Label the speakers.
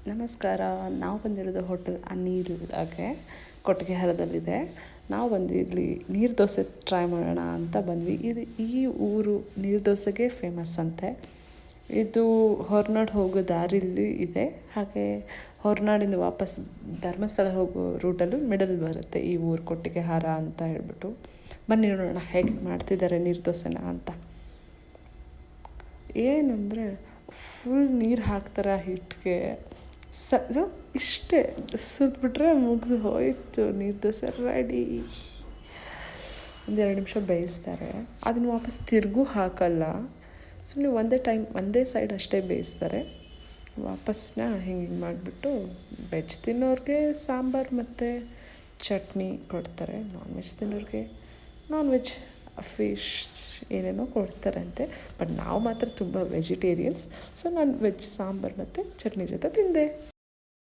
Speaker 1: ನಮಸ್ಕಾರ. ನಾವು ಬಂದಿರೋದು ಹೋಟೆಲ್ ಅನಿಲ್ಗೆ, ಕೊಟ್ಟಿಗೆಹಾರದಲ್ಲಿದೆ. ನಾವು ಬಂದು ಇಲ್ಲಿ ನೀರು ದೋಸೆ ಟ್ರೈ ಮಾಡೋಣ ಅಂತ ಬಂದ್ವಿ. ಈ ಊರು ನೀರು ದೋಸೆಗೆ ಫೇಮಸ್ ಅಂತೆ. ಇದು ಹೊರನಾಡು ಹೋಗೋ ದಾರಿಲಿ ಇದೆ. ಹಾಗೆ ಹೊರನಾಡಿಂದ ವಾಪಸ್ ಧರ್ಮಸ್ಥಳ ಹೋಗೋ ರೂಟಲ್ಲೂ ಮಿಡಲ್ ಬರುತ್ತೆ ಈ ಊರು ಕೊಟ್ಟಿಗೆಹಾರ ಅಂತ ಹೇಳ್ಬಿಟ್ಟು. ಬನ್ನಿ ನೋಡೋಣ ಹೇಗೆ ಮಾಡ್ತಿದ್ದಾರೆ ನೀರು ದೋಸೆನ ಅಂತ. ಏನಂದರೆ ಫುಲ್ ನೀರು ಹಾಕ್ತಾರೆ ಹಿಟ್ಟಿಗೆ. ಇಷ್ಟೇ ಸುರಿದ್ಬಿಟ್ರೆ ಮುಗಿದು ಹೋಯಿತು, ನೀರು ದೋಸೆ ರೆಡಿ. ಒಂದೆರಡು ನಿಮಿಷ ಬೇಯಿಸ್ತಾರೆ. ಅದನ್ನು ವಾಪಸ್ ತಿರುಗೂ ಹಾಕಲ್ಲ, ಸುಮ್ಮನೆ ಒಂದೇ ಸೈಡ್ ಅಷ್ಟೇ ಬೇಯಿಸ್ತಾರೆ. ವಾಪಸ್ನ ಹಿಂಗೆ ಮಾಡಿಬಿಟ್ಟು ವೆಜ್ ತಿನ್ನೋರಿಗೆ ಸಾಂಬಾರು ಮತ್ತು ಚಟ್ನಿ ಕೊಡ್ತಾರೆ. ನಾನ್ ವೆಜ್ ತಿನ್ನೋರಿಗೆ ನಾನ್ ವೆಜ್ ಫಿಶ್ ಏನೇನೋ ಕೊಡ್ತಾರಂತೆ. ಬಟ್ ನಾವು ಮಾತ್ರ ತುಂಬ ವೆಜಿಟೇರಿಯನ್ಸ್, ಸೊ ನಾನು ವೆಜ್ ಸಾಂಬಾರು ಮತ್ತು ಚಟ್ನಿ ಜೊತೆ ತಿಂದೆ.